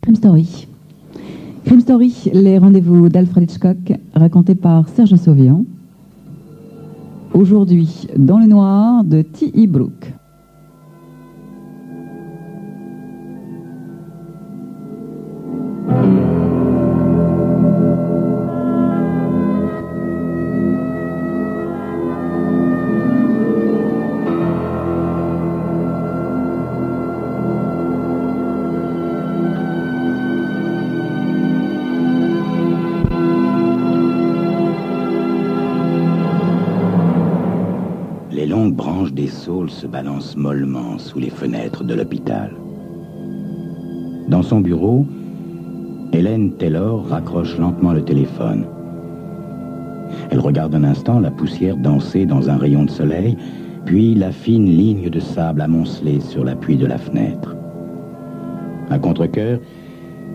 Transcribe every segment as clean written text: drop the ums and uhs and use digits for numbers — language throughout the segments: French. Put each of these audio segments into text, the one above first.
Crime Story. Crime Story, les rendez-vous d'Alfred Hitchcock, racontés par Serge Sauvian. Aujourd'hui, Dans le noir de T.E. Brooke. Les longues branches des saules se balancent mollement sous les fenêtres de l'hôpital. Dans son bureau, Hélène Taylor raccroche lentement le téléphone. Elle regarde un instant la poussière danser dans un rayon de soleil, puis la fine ligne de sable amoncelée sur l'appui de la fenêtre. À contre-cœur,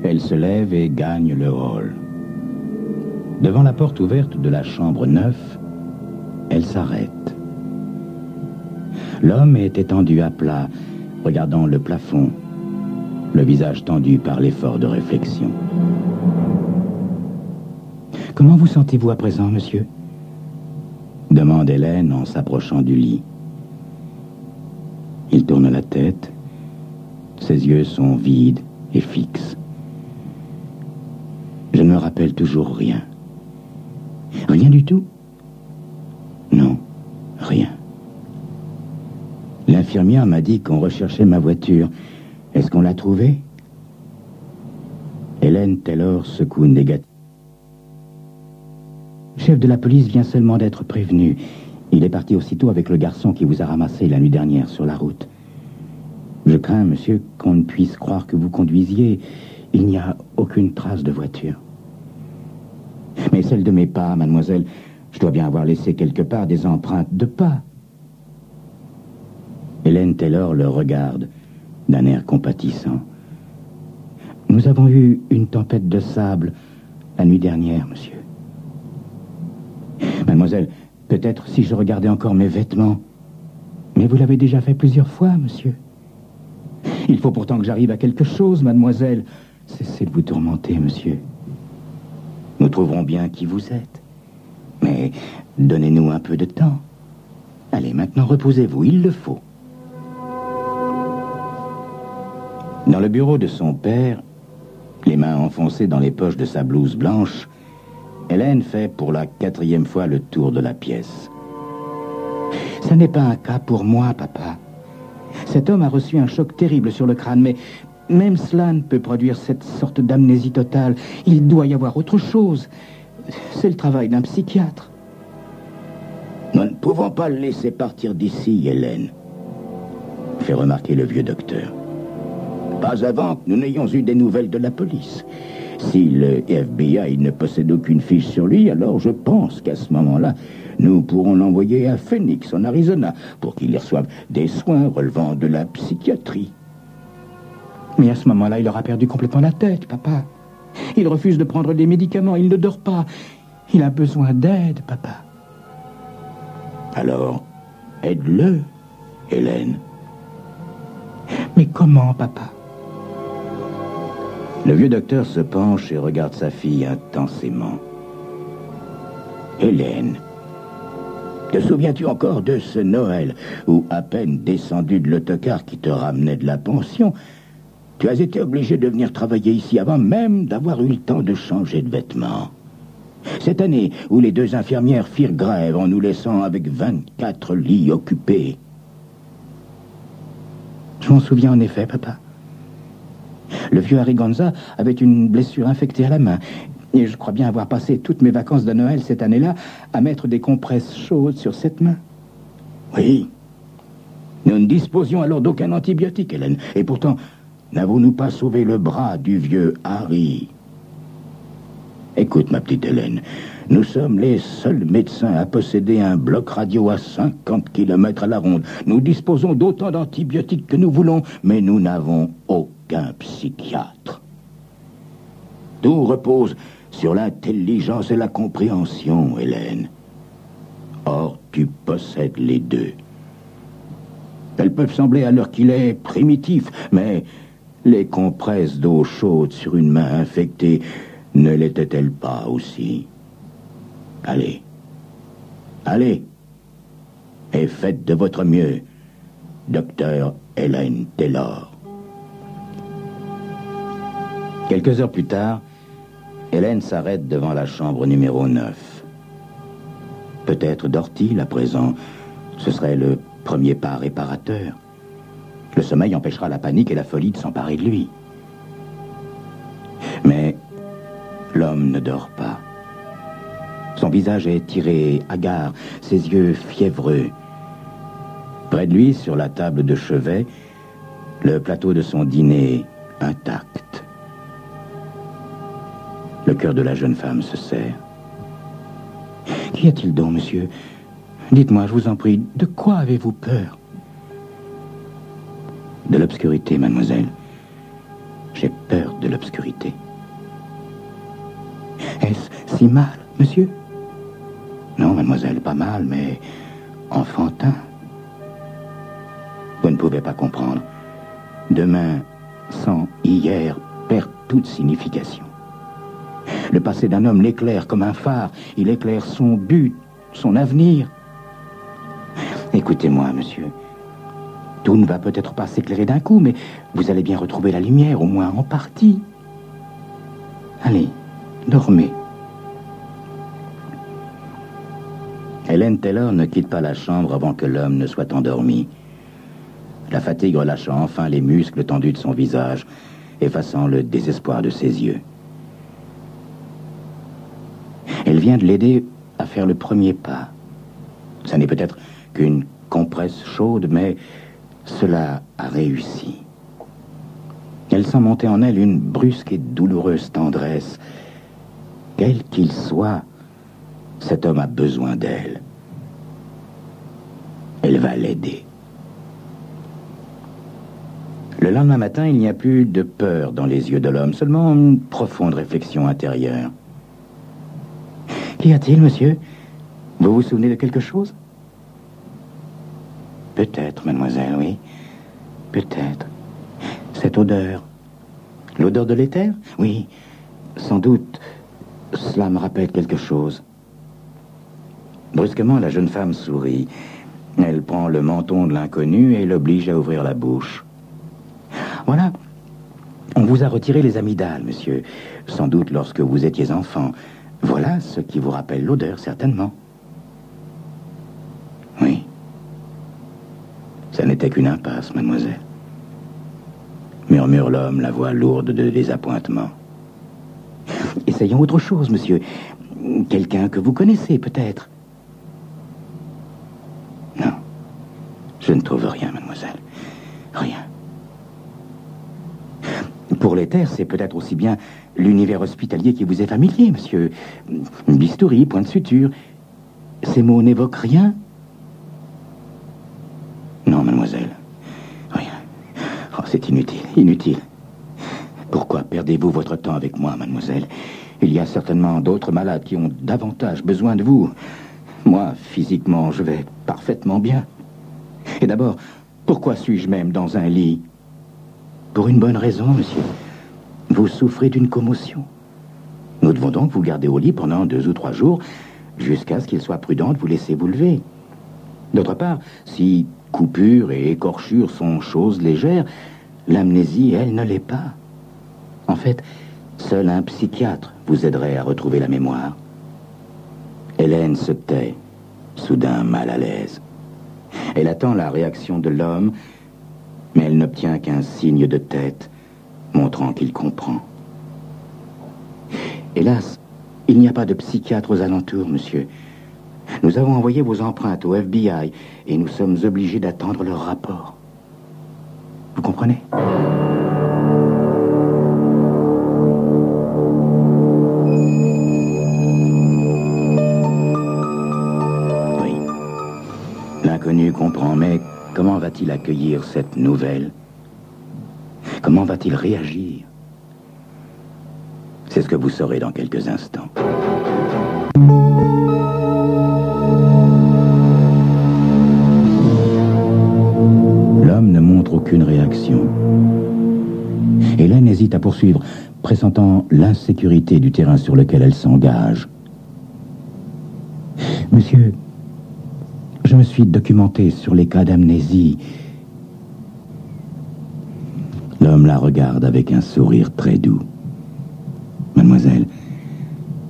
elle se lève et gagne le hall. Devant la porte ouverte de la chambre 9, elle s'arrête. L'homme est étendu à plat, regardant le plafond, le visage tendu par l'effort de réflexion. « Comment vous sentez-vous à présent, monsieur ?» demande Hélène en s'approchant du lit. Il tourne la tête. Ses yeux sont vides et fixes. « Je ne me rappelle toujours rien. »« Rien du tout ?»« Non, rien. » L'infirmière m'a dit qu'on recherchait ma voiture. Est-ce qu'on l'a trouvée? Hélène Taylor secoue négativement. Le chef de la police vient seulement d'être prévenu. Il est parti aussitôt avec le garçon qui vous a ramassé la nuit dernière sur la route. Je crains, monsieur, qu'on ne puisse croire que vous conduisiez. Il n'y a aucune trace de voiture. Mais celle de mes pas, mademoiselle, je dois bien avoir laissé quelque part des empreintes de pas. Hélène Taylor le regarde d'un air compatissant. Nous avons eu une tempête de sable la nuit dernière, monsieur. Mademoiselle, peut-être si je regardais encore mes vêtements. Mais vous l'avez déjà fait plusieurs fois, monsieur. Il faut pourtant que j'arrive à quelque chose, mademoiselle. Cessez de vous tourmenter, monsieur. Nous trouverons bien qui vous êtes. Mais donnez-nous un peu de temps. Allez, maintenant reposez-vous, il le faut. Dans le bureau de son père, les mains enfoncées dans les poches de sa blouse blanche, Hélène fait pour la 4e fois le tour de la pièce. « Ça n'est pas un cas pour moi, papa. Cet homme a reçu un choc terrible sur le crâne, mais même cela ne peut produire cette sorte d'amnésie totale. Il doit y avoir autre chose. C'est le travail d'un psychiatre. » « Nous ne pouvons pas le laisser partir d'ici, Hélène, » fait remarquer le vieux docteur. Pas avant que nous n'ayons eu des nouvelles de la police. Si le FBI ne possède aucune fiche sur lui, alors je pense qu'à ce moment-là, nous pourrons l'envoyer à Phoenix, en Arizona, pour qu'il y reçoive des soins relevant de la psychiatrie. Mais à ce moment-là, il aura perdu complètement la tête, papa. Il refuse de prendre des médicaments, il ne dort pas. Il a besoin d'aide, papa. Alors, aide-le, Hélène. Mais comment, papa? Le vieux docteur se penche et regarde sa fille intensément. Hélène, te souviens-tu encore de ce Noël où, à peine descendu de l'autocar qui te ramenait de la pension, tu as été obligé de venir travailler ici avant même d'avoir eu le temps de changer de vêtements? Cette année où les 2 infirmières firent grève en nous laissant avec 24 lits occupés. Je m'en souviens en effet, papa. Le vieux Ariganza avait une blessure infectée à la main. Et je crois bien avoir passé toutes mes vacances de Noël cette année-là à mettre des compresses chaudes sur cette main. Oui. Nous ne disposions alors d'aucun antibiotique, Hélène. Et pourtant, n'avons-nous pas sauvé le bras du vieux Harry? Écoute, ma petite Hélène, nous sommes les seuls médecins à posséder un bloc radio à 50 km à la ronde. Nous disposons d'autant d'antibiotiques que nous voulons, mais nous n'avons aucun psychiatre. Tout repose sur l'intelligence et la compréhension, Hélène. Or, tu possèdes les deux. Elles peuvent sembler à l'heure qu'il est primitifs, mais Les compresses d'eau chaude sur une main infectée ne l'étaient-elles pas aussi? Allez. Allez. Et faites de votre mieux, docteur Hélène Taylor. Quelques heures plus tard, Hélène s'arrête devant la chambre numéro 9. Peut-être dort-il à présent. Ce serait le premier pas réparateur. Le sommeil empêchera la panique et la folie de s'emparer de lui. Mais l'homme ne dort pas. Son visage est tiré, hagard, ses yeux fiévreux. Près de lui, sur la table de chevet, le plateau de son dîner intact. Le cœur de la jeune femme se serre. Qu'y a-t-il donc, monsieur? Dites-moi, je vous en prie, de quoi avez-vous peur? De l'obscurité, mademoiselle. J'ai peur de l'obscurité. Est-ce si mal, monsieur? Non, mademoiselle, pas mal, mais enfantin. Vous ne pouvez pas comprendre. Demain, sans hier, perd toute signification. Le passé d'un homme l'éclaire comme un phare. Il éclaire son but, son avenir. Écoutez-moi, monsieur. Tout ne va peut-être pas s'éclairer d'un coup, mais vous allez bien retrouver la lumière, au moins en partie. Allez, dormez. Hélène Taylor ne quitte pas la chambre avant que l'homme ne soit endormi. La fatigue relâcha enfin les muscles tendus de son visage, effaçant le désespoir de ses yeux. Elle vient de l'aider à faire le premier pas. Ça n'est peut-être qu'une compresse chaude, mais cela a réussi. Elle sent monter en elle une brusque et douloureuse tendresse. Quel qu'il soit, cet homme a besoin d'elle. Elle va l'aider. Le lendemain matin, il n'y a plus de peur dans les yeux de l'homme, seulement une profonde réflexion intérieure. Qu'y a-t-il, monsieur? Vous vous souvenez de quelque chose? Peut-être, mademoiselle, oui. Peut-être. Cette odeur. L'odeur de l'éther? Oui. Sans doute, cela me rappelle quelque chose. Brusquement, la jeune femme sourit. Elle prend le menton de l'inconnu et l'oblige à ouvrir la bouche. Voilà. On vous a retiré les amygdales, monsieur. Sans doute lorsque vous étiez enfant. Voilà ce qui vous rappelle l'odeur, certainement. Oui. Ça n'était qu'une impasse, mademoiselle. Murmure l'homme, la voix lourde de désappointement. Essayons autre chose, monsieur. Quelqu'un que vous connaissez, peut-être. Non. Je ne trouve rien, mademoiselle. Rien. Pour l'éther, c'est peut-être aussi bien l'univers hospitalier qui vous est familier, monsieur. Bistouri, point de suture. Ces mots n'évoquent rien? Non, mademoiselle. Rien. Oh, c'est inutile, inutile. Pourquoi perdez-vous votre temps avec moi, mademoiselle? Il y a certainement d'autres malades qui ont davantage besoin de vous. Moi, physiquement, je vais parfaitement bien. Et d'abord, pourquoi suis-je même dans un lit? Pour une bonne raison, monsieur. Vous souffrez d'une commotion. Nous devons donc vous garder au lit pendant 2 ou 3 jours, jusqu'à ce qu'il soit prudent de vous laisser vous lever. D'autre part, si coupures et écorchures sont choses légères, l'amnésie, elle, ne l'est pas. En fait, seul un psychiatre vous aiderait à retrouver la mémoire. Hélène se tait, soudain mal à l'aise. Elle attend la réaction de l'homme, mais elle n'obtient qu'un signe de tête, montrant qu'il comprend. Hélas, il n'y a pas de psychiatre aux alentours, monsieur. Nous avons envoyé vos empreintes au FBI et nous sommes obligés d'attendre leur rapport. Vous comprenez? Oui. L'inconnu comprend, mais comment va-t-il accueillir cette nouvelle? Comment va-t-il réagir? C'est ce que vous saurez dans quelques instants. L'homme ne montre aucune réaction. Hélène hésite à poursuivre, pressentant l'insécurité du terrain sur lequel elle s'engage. Monsieur, je me suis documenté sur les cas d'amnésie. L'homme la regarde avec un sourire très doux. Mademoiselle,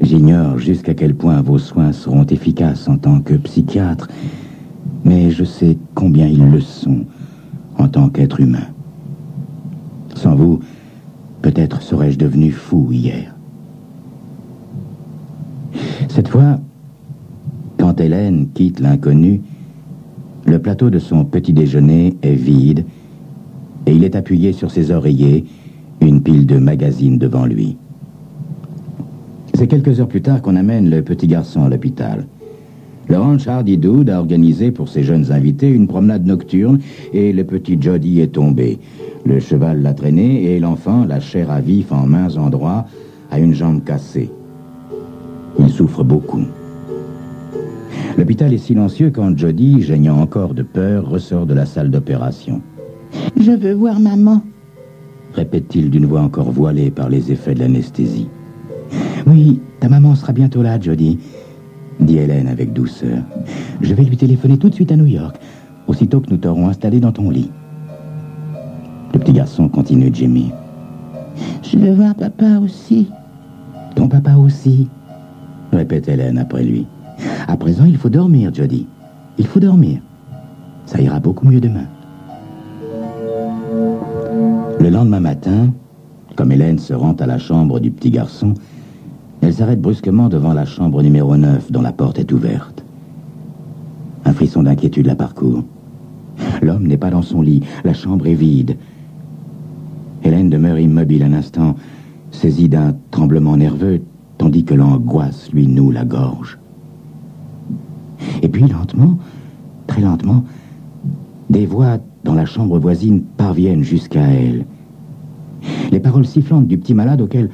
j'ignore jusqu'à quel point vos soins seront efficaces en tant que psychiatre, mais je sais combien ils le sont en tant qu'être humain. Sans vous, peut-être serais-je devenu fou hier. Cette fois, quand Hélène quitte l'inconnu, le plateau de son petit déjeuner est vide et il est appuyé sur ses oreillers, une pile de magazines devant lui. C'est quelques heures plus tard qu'on amène le petit garçon à l'hôpital. Le ranch Hardy Dude a organisé pour ses jeunes invités une promenade nocturne et le petit Jody est tombé. Le cheval l'a traîné et l'enfant, la chair à vif en mains endroits, a une jambe cassée. Il souffre beaucoup. L'hôpital est silencieux quand Jody, geignant encore de peur, ressort de la salle d'opération. « Je veux voir maman », répète-t-il d'une voix encore voilée par les effets de l'anesthésie. « Oui, ta maman sera bientôt là, Jody, » dit Hélène avec douceur. « Je vais lui téléphoner tout de suite à New York, aussitôt que nous t'aurons installé dans ton lit. » Le petit garçon continue de gémir. « Je veux voir papa aussi. »« Ton papa aussi, » répète Hélène après lui. « À présent, il faut dormir, Jody. Il faut dormir. Ça ira beaucoup mieux demain. » Le lendemain matin, comme Hélène se rend à la chambre du petit garçon, elle s'arrête brusquement devant la chambre numéro 9 dont la porte est ouverte. Un frisson d'inquiétude la parcourt. L'homme n'est pas dans son lit, la chambre est vide. Hélène demeure immobile un instant, saisie d'un tremblement nerveux, tandis que l'angoisse lui noue la gorge. Et puis lentement, très lentement, des voix dans la chambre voisine parviennent jusqu'à elle. Les paroles sifflantes du petit malade auquel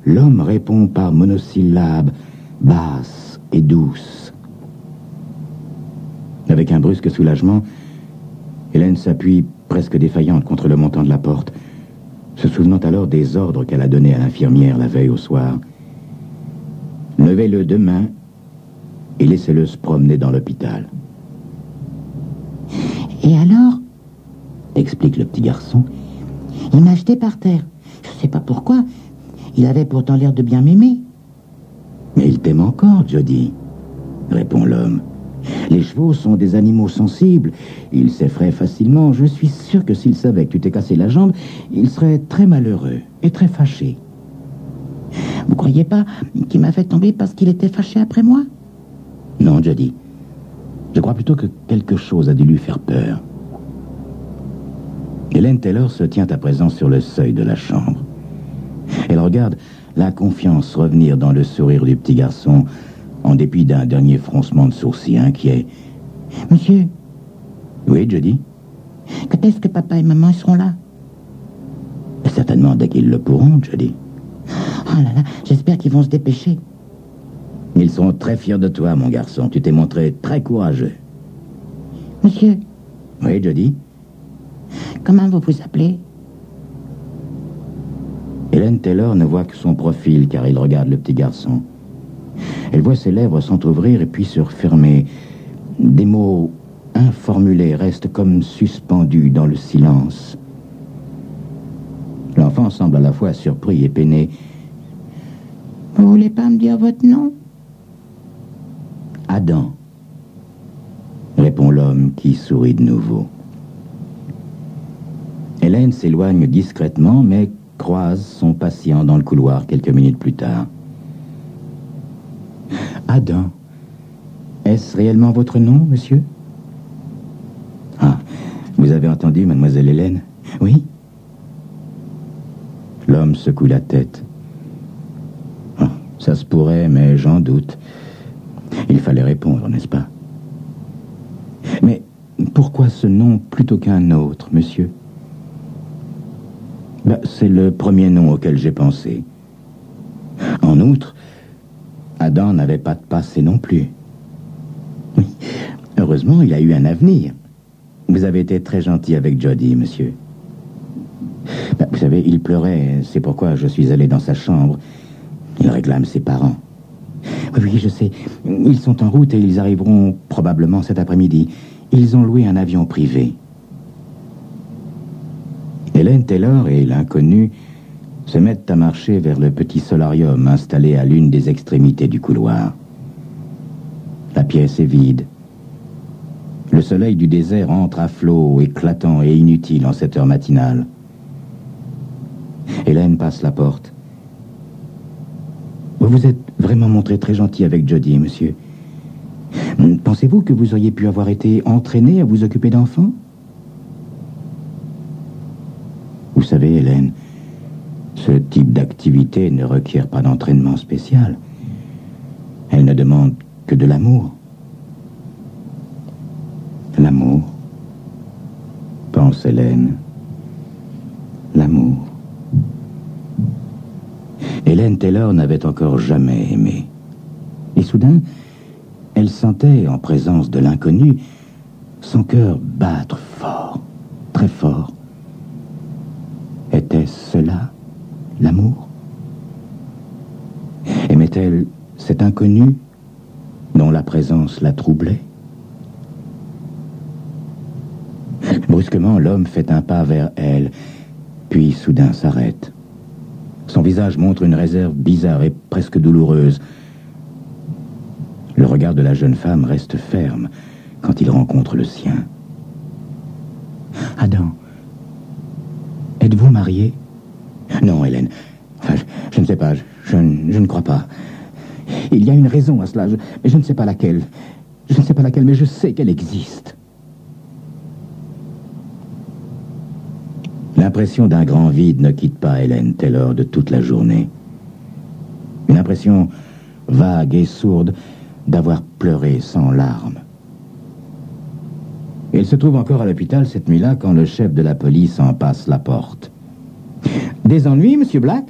l'homme répond par monosyllabes, basses et douces. Avec un brusque soulagement, Hélène s'appuie presque défaillante contre le montant de la porte, se souvenant alors des ordres qu'elle a donnés à l'infirmière la veille au soir. Levez-le demain et laissez-le se promener dans l'hôpital. « Et alors ?» explique le petit garçon. « Il m'a jeté par terre. Je sais pas pourquoi. Il avait pourtant l'air de bien m'aimer. »« Mais il t'aime encore, Jody, » répond l'homme. « Les chevaux sont des animaux sensibles. Ils s'effraient facilement. Je suis sûr que s'il savait que tu t'es cassé la jambe, il serait très malheureux et très fâché. »« Vous croyez pas qu'il m'a fait tomber parce qu'il était fâché après moi ?»« Non, Jody. Je crois plutôt que quelque chose a dû lui faire peur. » Hélène Taylor se tient à présent sur le seuil de la chambre. Elle regarde la confiance revenir dans le sourire du petit garçon, en dépit d'un dernier froncement de sourcils inquiet. « Monsieur ?»« Oui, Jody ?»« Quand est-ce que papa et maman seront là ?»« Certainement dès qu'ils le pourront, Jody. »« Oh là là, j'espère qu'ils vont se dépêcher. »« Ils seront très fiers de toi, mon garçon. Tu t'es montré très courageux. »« Monsieur ?»« Oui, Jody ?» Comment vous vous appelez ?» Hélène Taylor ne voit que son profil car il regarde le petit garçon. Elle voit ses lèvres s'entrouvrir et puis se refermer. Des mots informulés restent comme suspendus dans le silence. L'enfant semble à la fois surpris et peiné. « Vous voulez pas me dire votre nom ?»« Adam, » répond l'homme qui sourit de nouveau. Hélène s'éloigne discrètement, mais croise son patient dans le couloir quelques minutes plus tard. Adam, est-ce réellement votre nom, monsieur? Ah, vous avez entendu, mademoiselle Hélène? Oui? L'homme secoue la tête. Oh, ça se pourrait, mais j'en doute. Il fallait répondre, n'est-ce pas? Mais pourquoi ce nom plutôt qu'un autre, monsieur? C'est le premier nom auquel j'ai pensé. En outre, Adam n'avait pas de passé non plus. Oui, heureusement, il a eu un avenir. Vous avez été très gentil avec Jody, monsieur. Vous savez, il pleurait, c'est pourquoi je suis allé dans sa chambre. Il réclame ses parents. Oui, je sais. Ils sont en route et ils arriveront probablement cet après-midi. Ils ont loué un avion privé. Hélène Taylor et l'inconnu se mettent à marcher vers le petit solarium installé à l'une des extrémités du couloir. La pièce est vide. Le soleil du désert entre à flot, éclatant et inutile en cette heure matinale. Hélène passe la porte. Vous vous êtes vraiment montré très gentil avec Jody, monsieur. Pensez-vous que vous auriez pu avoir été entraîné à vous occuper d'enfants? Vous savez, Hélène, ce type d'activité ne requiert pas d'entraînement spécial. Elle ne demande que de l'amour. L'amour, pense Hélène. L'amour. Hélène Taylor n'avait encore jamais aimé. Et soudain, elle sentait, en présence de l'inconnu, son cœur battre fort, très fort. Était-ce cela, l'amour? Aimait-elle cet inconnu dont la présence la troublait? Brusquement, l'homme fait un pas vers elle, puis soudain s'arrête. Son visage montre une réserve bizarre et presque douloureuse. Le regard de la jeune femme reste ferme quand il rencontre le sien. Adam, êtes-vous marié? Non, Hélène. Enfin, je ne sais pas, je ne crois pas. Il y a une raison à cela, mais je ne sais pas laquelle. Je ne sais pas laquelle, mais je sais qu'elle existe. L'impression d'un grand vide ne quitte pas Hélène Taylor de toute la journée. Une impression vague et sourde d'avoir pleuré sans larmes. Il se trouve encore à l'hôpital cette nuit-là quand le chef de la police en passe la porte. « Des ennuis, monsieur Black ?»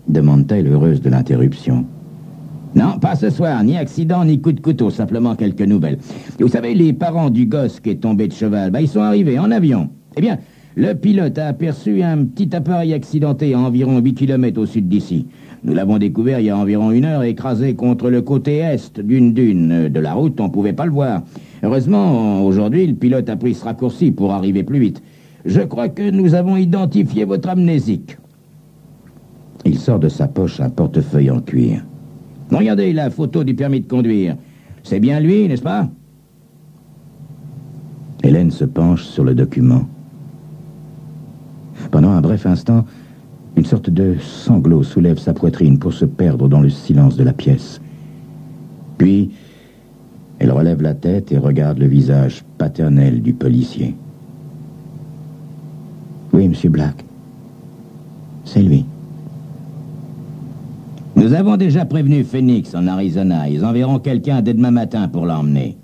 demande-t-elle, heureuse de l'interruption. « Non, pas ce soir, ni accident, ni coup de couteau, simplement quelques nouvelles. Vous savez, les parents du gosse qui est tombé de cheval, ils sont arrivés en avion. Eh bien, le pilote a aperçu un petit appareil accidenté à environ 8 km au sud d'ici. Nous l'avons découvert il y a environ 1 heure, écrasé contre le côté est d'une dune de la route, on ne pouvait pas le voir. Heureusement, aujourd'hui, le pilote a pris ce raccourci pour arriver plus vite. Je crois que nous avons identifié votre amnésique. » Il sort de sa poche un portefeuille en cuir. « Regardez la photo du permis de conduire. C'est bien lui, n'est-ce pas ?» Hélène se penche sur le document. Pendant un bref instant, une sorte de sanglot soulève sa poitrine pour se perdre dans le silence de la pièce. Puis, elle relève la tête et regarde le visage paternel du policier. « Oui, monsieur Black. C'est lui. » « Nous avons déjà prévenu Phoenix en Arizona. Ils enverront quelqu'un dès demain matin pour l'emmener. »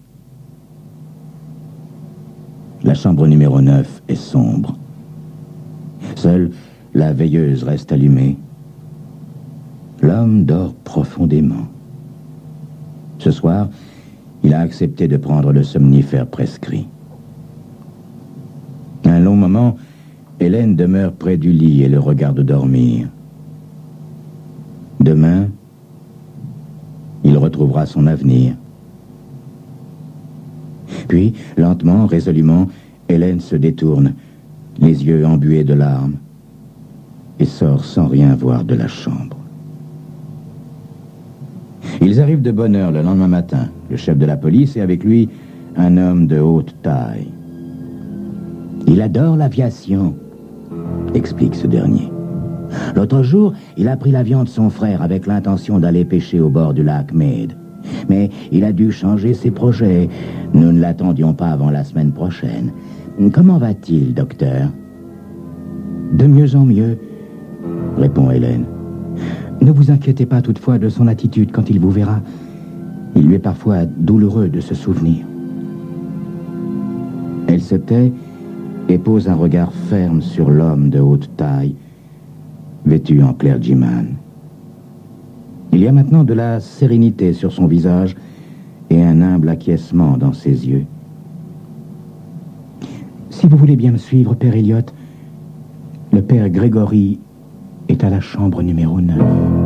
La chambre numéro 9 est sombre. Seule la veilleuse reste allumée. L'homme dort profondément. Ce soir, il a accepté de prendre le somnifère prescrit. Un long moment, Hélène demeure près du lit et le regarde dormir. Demain, il retrouvera son avenir. Puis, lentement, résolument, Hélène se détourne, les yeux embués de larmes, et sort sans rien voir de la chambre. Ils arrivent de bonne heure le lendemain matin, le chef de la police et avec lui un homme de haute taille. « Il adore l'aviation », explique ce dernier. L'autre jour, il a pris l'avion de son frère avec l'intention d'aller pêcher au bord du lac Mead. Mais il a dû changer ses projets. Nous ne l'attendions pas avant la semaine prochaine. Comment va-t-il, docteur? De mieux en mieux, répond Hélène. Ne vous inquiétez pas toutefois de son attitude quand il vous verra. Il lui est parfois douloureux de se souvenir. Elle se tait et pose un regard ferme sur l'homme de haute taille, vêtu en clergyman. Il y a maintenant de la sérénité sur son visage et un humble acquiescement dans ses yeux. « Si vous voulez bien me suivre, Père Elliott, Le père Grégory est à la chambre numéro 9.